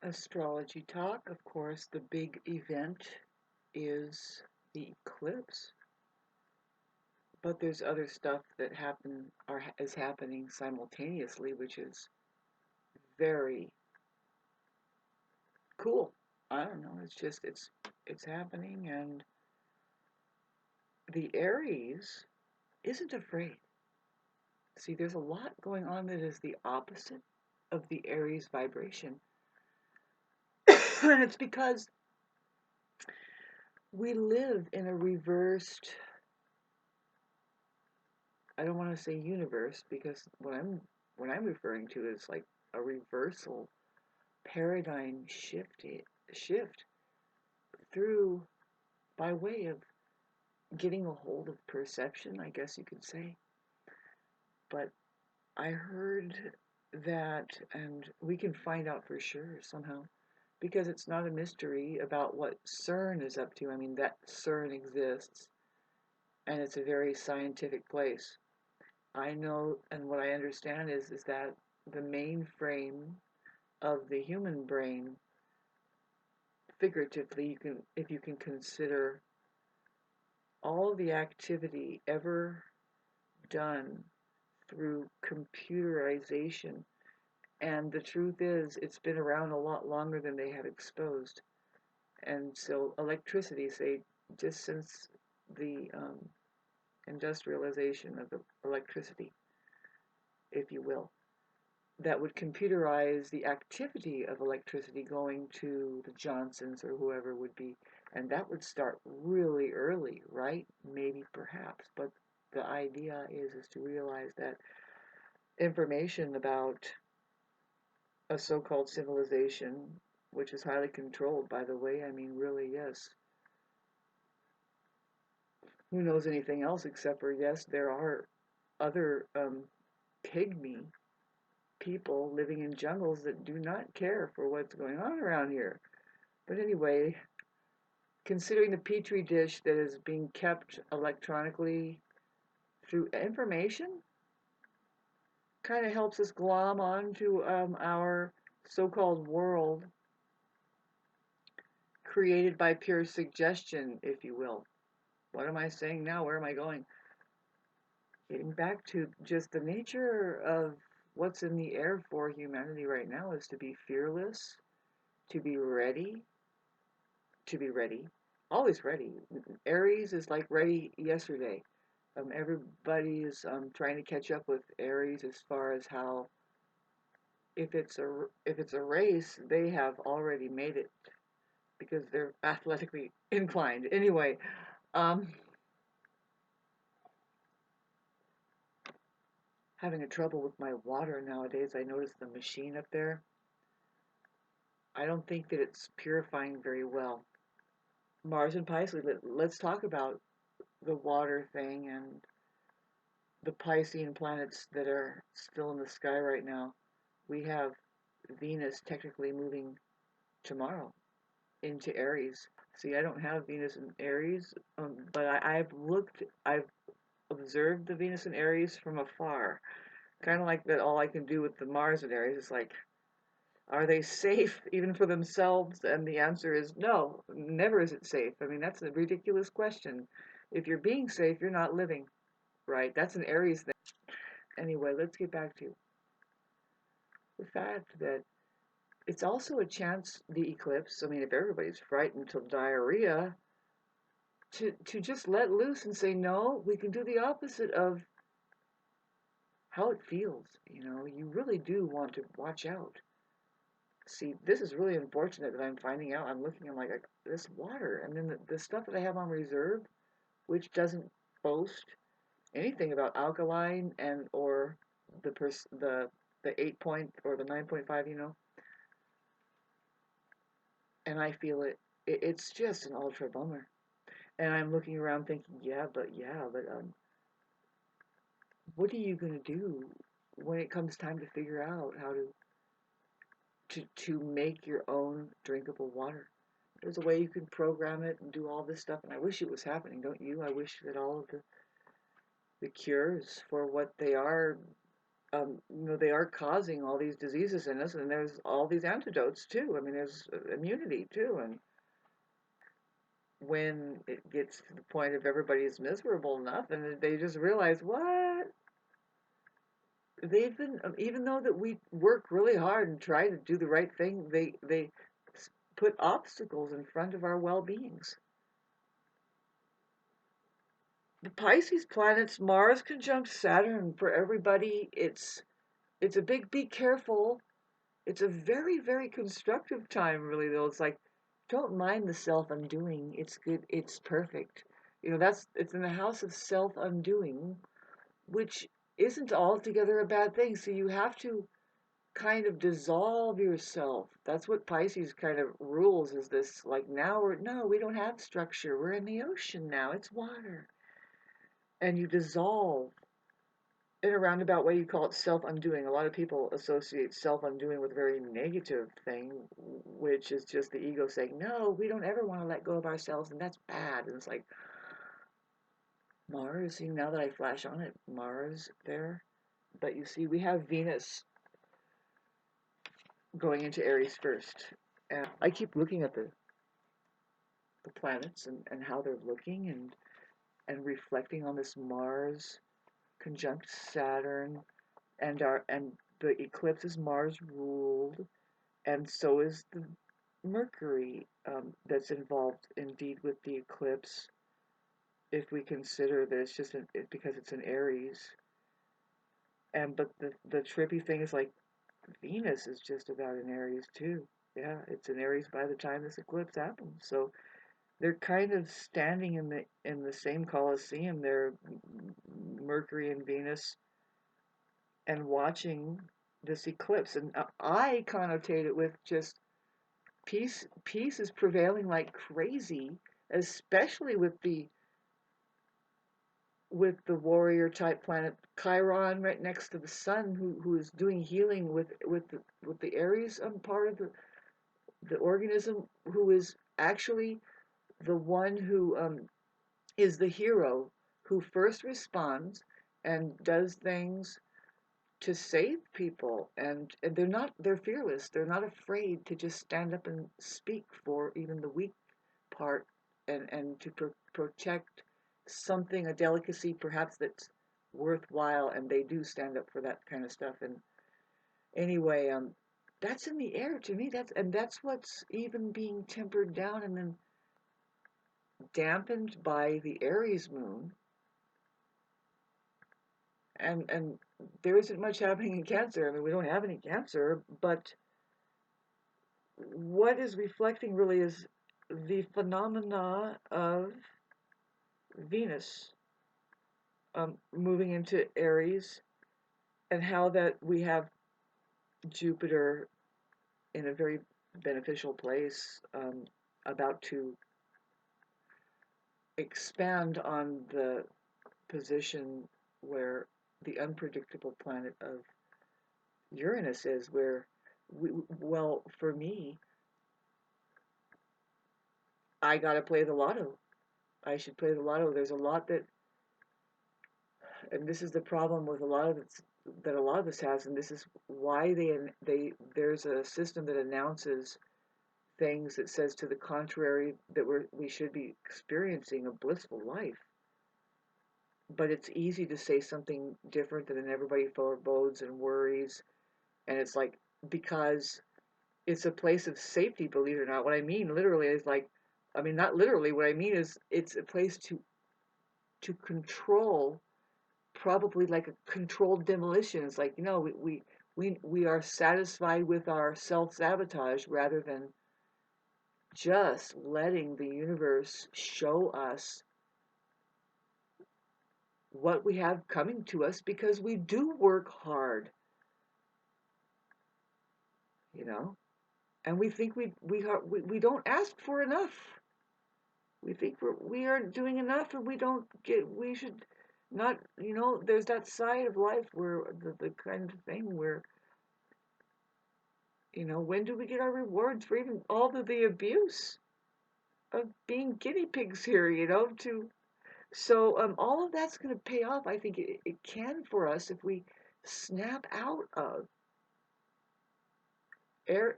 Astrology talk, of course, the big event is the eclipse, but there's other stuff that is happening simultaneously, which is very cool. I don't know. It's happening, and the Aries isn't afraid. See, there's a lot going on that is the opposite of the Aries vibration, and it's because we live in a reversed, I don't want to say universe, because what I'm referring to is like a reversal paradigm shift through, by way of getting a hold of perception, I guess you could say. But I heard that, and we can find out for sure somehow, because it's not a mystery about what CERN is up to. I mean, that CERN exists, and it's a very scientific place. I know, and what I understand is that the mainframe of the human brain, figuratively, if you can consider all the activity ever done through computerization. And the truth is, it's been around a lot longer than they have exposed. And so, electricity, say, just since the industrialization of the electricity, if you will, that would computerize the activity of electricity going to the Johnsons or whoever would be. And that would start really early, right? Maybe, perhaps. But the idea is to realize that information about a so-called civilization, which is highly controlled, by the way, I mean, really, yes. Who knows anything else except for, yes, there are other pygmy people living in jungles that do not care for what's going on around here. But anyway, considering the petri dish that is being kept electronically through information, kind of helps us glom onto our so-called world created by pure suggestion, if you will. What am I saying now? Where am I going? Getting back to just the nature of what's in the air for humanity right now is to be fearless, to be ready, to be ready, always ready. Aries is like ready yesterday. Everybody is trying to catch up with Aries as far as how if it's a race, they have already made it because they're athletically inclined. Anyway, um, having a trouble with my water nowadays. I noticed the machine up there. I don't think that it's purifying very well. Mars and Pisces. Let's talk about the water thing and the Piscean planets that are still in the sky right now. We have Venus technically moving tomorrow into Aries. See, I don't have Venus in Aries, but I've observed the Venus in Aries from afar. Kind of like that, all I can do with the Mars in Aries is like, are they safe even for themselves? And the answer is no, never is it safe. I mean, that's a ridiculous question. If you're being safe, you're not living, right? That's an Aries thing. Anyway, let's get back to the fact that it's also a chance, the eclipse. I mean, if everybody's frightened till diarrhea, to just let loose and say, no, we can do the opposite of how it feels. You really do want to watch out. See, this is really unfortunate that I'm finding out. I'm like this water, and then the stuff that I have on reserve, which doesn't boast anything about alkaline and or the 8 point or the 9.5, and I feel it. It's just an ultra bummer. And I'm looking around thinking, yeah, but what are you gonna do when it comes time to figure out how to make your own drinkable water? There's a way you can program it and do all this stuff, and I wish it was happening, don't you? I wish that all of the cures for what they are they are causing all these diseases in us, and there's all these antidotes too. I mean, there's immunity too, and when it gets to the point of everybody's miserable enough, and they just realize what they've been, even though that we work really hard and try to do the right thing, they put obstacles in front of our well-beings. The Pisces planets, Mars conjunct Saturn, for everybody, it's a big be careful. It's a very, very constructive time, really, though. It's like, don't mind the self undoing. It's good. It's perfect. It's in the house of self undoing, which isn't altogether a bad thing. So you have to kind of dissolve yourself. That's what Pisces kind of rules, is this like, no, we don't have structure. We're in the ocean now. It's water. And you dissolve in a roundabout way. You call it self-undoing. A lot of people associate self-undoing with a very negative thing, which is just the ego saying, no, we don't ever want to let go of ourselves, and that's bad. And it's like, Mars, see, now that I flash on it, Mars there. But you see, we have Venus going into Aries first. And I keep looking at the planets and how they're looking, and reflecting on this Mars conjunct Saturn, and the eclipse is Mars ruled, and so is the Mercury, that's involved indeed with the eclipse. If we consider that it's just because it's in Aries, but the trippy thing is, like, Venus is just about in Aries too. Yeah, it's in Aries by the time this eclipse happens. So they're kind of standing in the same coliseum there, Mercury and Venus, and watching this eclipse. And I connotate it with just peace is prevailing like crazy, especially with the warrior type planet Chiron right next to the sun, who is doing healing with the Aries, part of the organism, who is actually the one who, is the hero, who first responds and does things to save people. And they're fearless. They're not afraid to just stand up and speak for even the weak part, and to protect something, a delicacy perhaps, that's worthwhile, and they do stand up for that kind of stuff. And anyway, that's in the air to me. That's what's even being tempered down and then dampened by the Aries moon. And there isn't much happening in Cancer. I mean, we don't have any Cancer, but what is reflecting really is the phenomena of Venus, moving into Aries, and how that we have Jupiter in a very beneficial place, about to expand on the position where the unpredictable planet of Uranus is, where well, for me, I gotta play the lotto. I should play the lotto. There's a lot and this is the problem with a lot of it's that a lot of us has, and this is why there's a system that announces things that says to the contrary, that we should be experiencing a blissful life. But it's easy to say something different, and then everybody forebodes and worries, and it's like, because it's a place of safety, believe it or not. What I mean literally is, like, I mean, not literally. What I mean is, it's a place to control, probably like a controlled demolition. It's like, we are satisfied with our self-sabotage, rather than just letting the universe show us what we have coming to us, because we do work hard, you know, and we think we don't ask for enough. We think we aren't doing enough, and we should not, there's that side of life where the kind of thing where, when do we get our rewards for even all of the abuse of being guinea pigs here, to so all of that's going to pay off. I think it can for us, if we snap out of.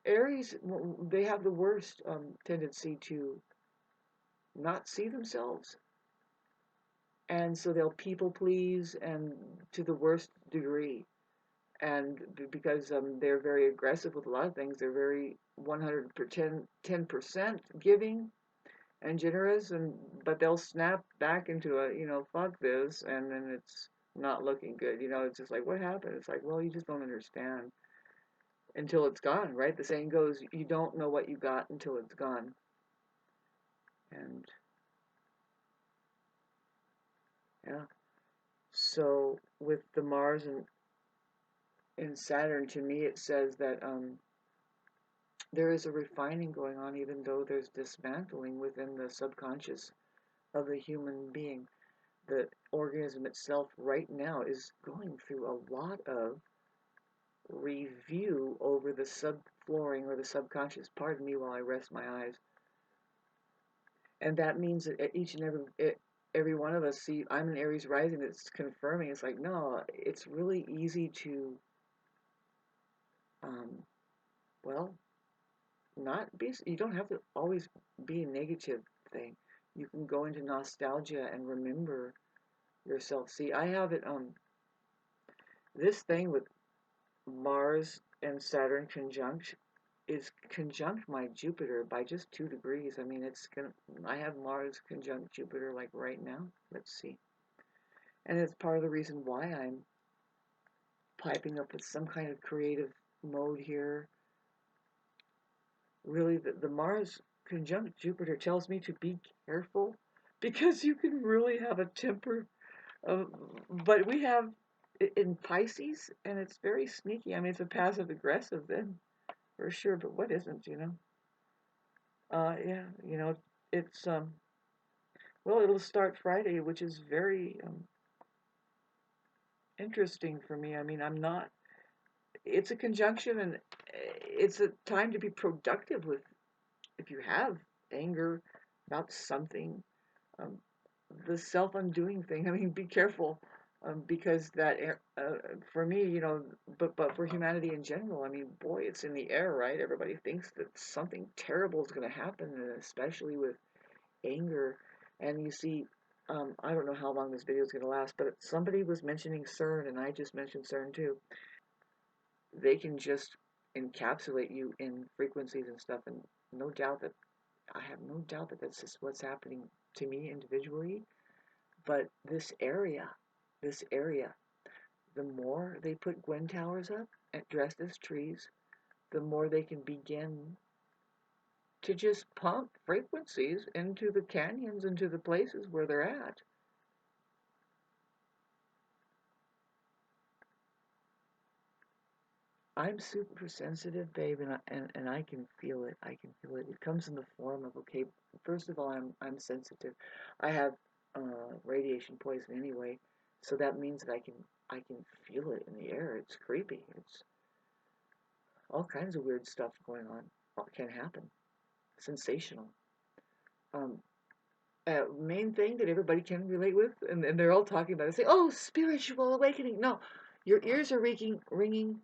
Aries, they have the worst tendency to not see themselves, and so they'll people please, and to the worst degree. And because they're very aggressive with a lot of things, they're very 110% 10% giving and generous, and but they'll snap back into a fuck this, and then it's not looking good. It's just like, what happened? It's like, well, you just don't understand until it's gone, right? The saying goes, you don't know what you got until it's gone. And yeah, so with the Mars and in Saturn, to me, it says that there is a refining going on, even though there's dismantling within the subconscious of the human being. The organism itself right now is going through a lot of review over the subflooring or the subconscious. Pardon me while I rest my eyes. And that means that each and every one of us, see, I'm an Aries rising, it's confirming. It's like, no, it's really easy to, um, well, not be, you don't have to always be a negative thing. You can go into nostalgia and remember yourself. See, I have it, this thing with Mars and Saturn conjunct is conjunct my Jupiter by just 2 degrees. I mean, I have Mars conjunct Jupiter like right now. Let's see. And it's part of the reason why I'm piping up with some kind of creative mode here. Really, the Mars conjunct Jupiter tells me to be careful because you can really have a temper. But we have in Pisces, and it's very sneaky. I mean, it's a passive aggressive then for sure, but what isn't? Yeah, it's well, it'll start Friday, which is very interesting for me. I mean, I'm not. It's a conjunction, and it's a time to be productive with. If you have anger about something, um, the self-undoing thing. I mean, be careful, because that for me, but for humanity in general, I mean, boy, it's in the air, right? Everybody thinks that something terrible is going to happen, and especially with anger. And you see, I don't know how long this video is going to last, but somebody was mentioning CERN, and I just mentioned CERN too. They can just encapsulate you in frequencies and stuff, and no doubt that I have no doubt that that's just what's happening to me individually. But this area, the more they put Gwen towers up and dressed as trees, the more they can begin to just pump frequencies into the canyons, into the places where they're at. I'm super sensitive, babe, and I can feel it. I can feel it. It comes in the form of, okay, first of all, I'm sensitive. I have radiation poison anyway, so that means that I can feel it in the air. It's creepy. It's all kinds of weird stuff going on. Can happen. Sensational. Um, Main thing that everybody can relate with, and they're all talking about it. Say, oh, spiritual awakening. No, your ears are ringing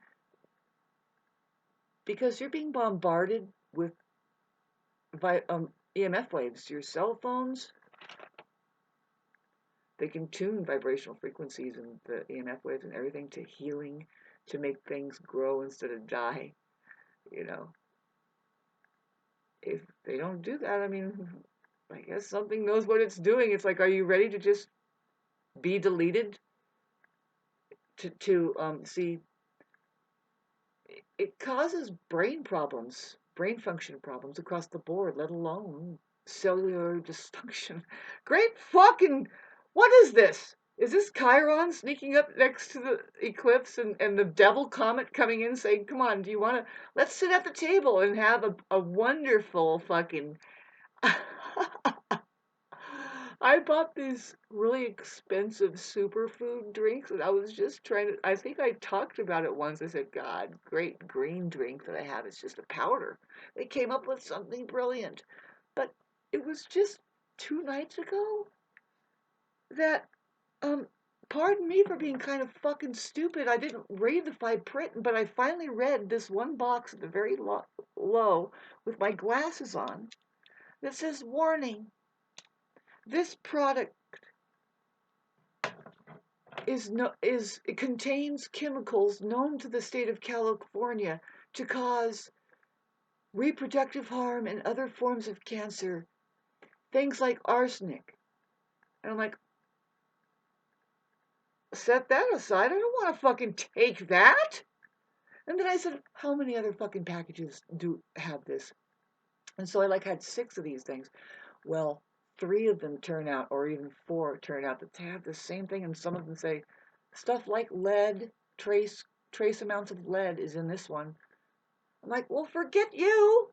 because you're being bombarded with EMF waves. Your cell phones, they can tune vibrational frequencies and the EMF waves and everything to healing, to make things grow instead of die. You know, if they don't do that, I mean, I guess something knows what it's doing. It's like, are you ready to just be deleted? To see, it causes brain problems, brain function problems across the board, let alone cellular dysfunction. Great fucking, what is this? Is this Chiron sneaking up next to the eclipse and the devil comet coming in saying, come on, do you want to, let's sit at the table and have a wonderful fucking I bought these really expensive superfood drinks, and I was just trying to. I think I talked about it once. I said, God, great green drink that I have. It's just a powder. They came up with something brilliant. But it was just 2 nights ago that pardon me for being kind of fucking stupid. I didn't read the fine print, but I finally read this one box at the very low with my glasses on that says, warning, this product it contains chemicals known to the state of California to cause reproductive harm and other forms of cancer, things like arsenic. And I'm like, set that aside. I don't want to fucking take that. And then I said, how many other fucking packages do have this? And so I like had 6 of these things. Well, 3 of them turn out, or even 4 turn out that they have the same thing, and some of them say stuff like lead, trace amounts of lead is in this one. I'm like, well, forget you.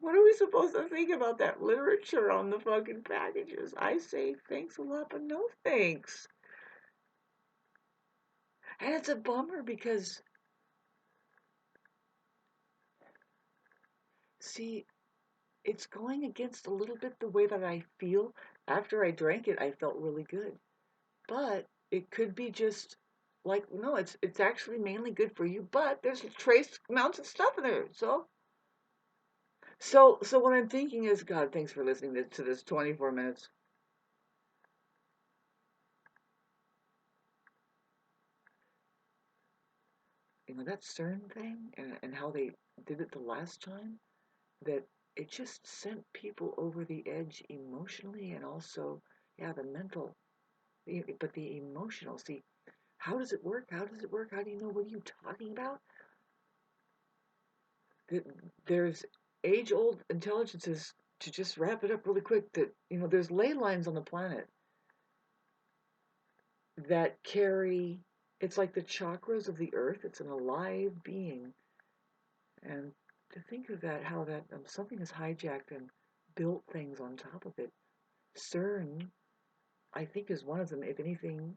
What are we supposed to think about that literature on the fucking packages? I say thanks a lot, but no thanks. And it's a bummer because, see, it's going against a little bit the way that I feel. After I drank it, I felt really good. But it could be just like, no, it's actually mainly good for you, but there's trace amounts of stuff in there. So what I'm thinking is, God, thanks for listening to this 24 minutes. You know, that CERN thing and how they did it the last time, that it just sent people over the edge emotionally and also, yeah, the mental, but the emotional. See, how does it work? How does it work? How do you know? What are you talking about? There's age-old intelligences, to just wrap it up really quick, that, there's ley lines on the planet that carry, it's like the chakras of the earth. It's an alive being. And to think of that, how that something is hijacked and built things on top of it. CERN, I think, is one of them. If anything,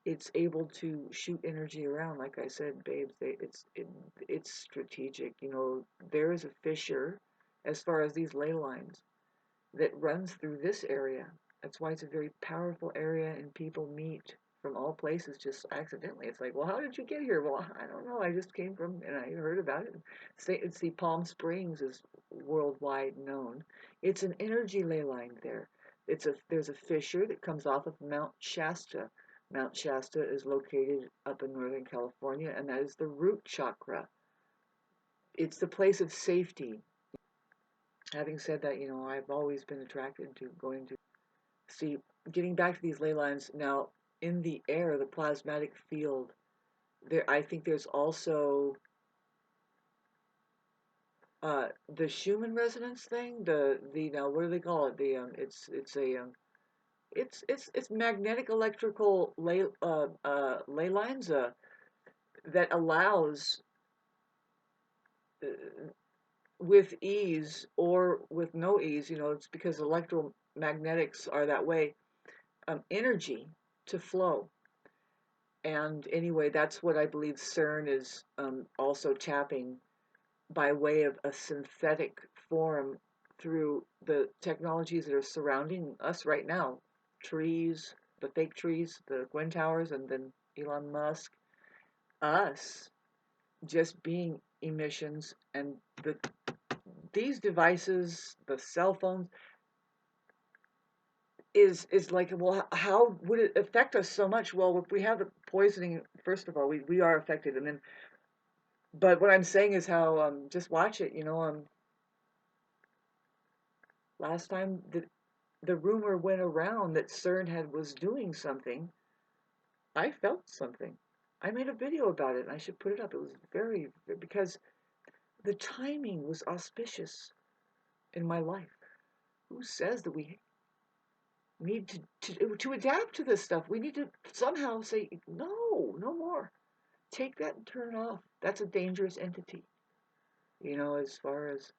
it's able to shoot energy around. Like I said, babes, it's strategic. There is a fissure as far as these ley lines that runs through this area. That's why it's a very powerful area, and people meet from all places just accidentally. It's like, well, how did you get here? Well, I don't know. I just came from, and I heard about it. See, Palm Springs is worldwide known. It's an energy ley line there. There's a fissure that comes off of Mount Shasta. Mount Shasta is located up in Northern California, and that is the root chakra. It's the place of safety. Having said that, I've always been attracted to going to see, getting back to these ley lines now, in the air, the plasmatic field. I think there's also the Schumann resonance thing. The now, what do they call it? It's magnetic electrical ley lines that allows, uh, with ease or with no ease. It's because electromagnetics are that way. Energy to flow. And anyway, that's what I believe CERN is also tapping by way of a synthetic form through the technologies that are surrounding us right now. Trees, the fake trees, the Gwen Towers, and then Elon Musk. Us just being emissions, and these devices, the cell phones, is like, well, how would it affect us so much? Well, if we have the poisoning, first of all, we are affected, and then, but what I'm saying is how, just watch it. Last time the rumor went around that CERN was doing something, I felt something. I made a video about it, and I should put it up. It was because the timing was auspicious in my life. Who says that we need to adapt to this stuff? We need to somehow say, no, no more. Take that and turn it off. That's a dangerous entity. As far as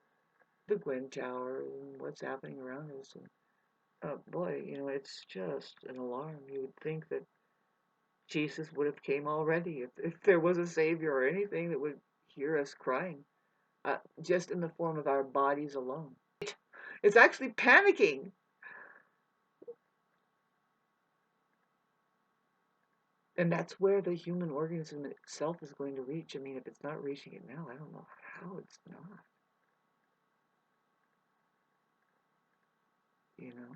the Gwen Tower and what's happening around us. And, oh boy, it's just an alarm. You would think that Jesus would have came already if there was a savior or anything that would hear us crying, just in the form of our bodies alone. It's actually panicking. And that's where the human organism itself is going to reach. I mean, if it's not reaching it now, I don't know how it's not, you know?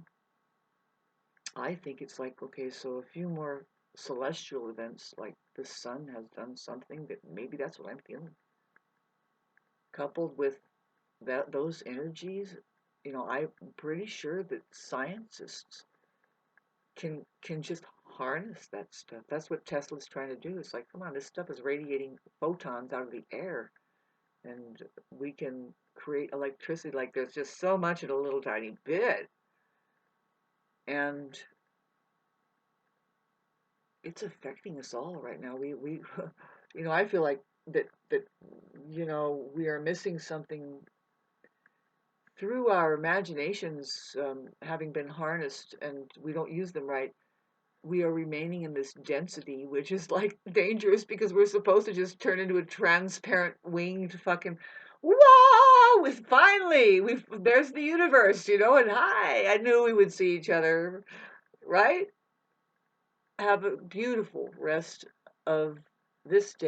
I think it's like, okay, so a few more celestial events, like the sun has done something that maybe that's what I'm feeling. Coupled with those energies, I'm pretty sure that scientists can just harness that stuff. That's what Tesla's trying to do. It's like, come on, this stuff is radiating photons out of the air, and we can create electricity. Like there's just so much in a little tiny bit, and it's affecting us all right now. We I feel like that we are missing something through our imaginations, having been harnessed, and we don't use them right. We are remaining in this density, which is like dangerous because we're supposed to just turn into a transparent winged fucking whoa! With finally, there's the universe, and hi, I knew we would see each other, right? Have a beautiful rest of this day.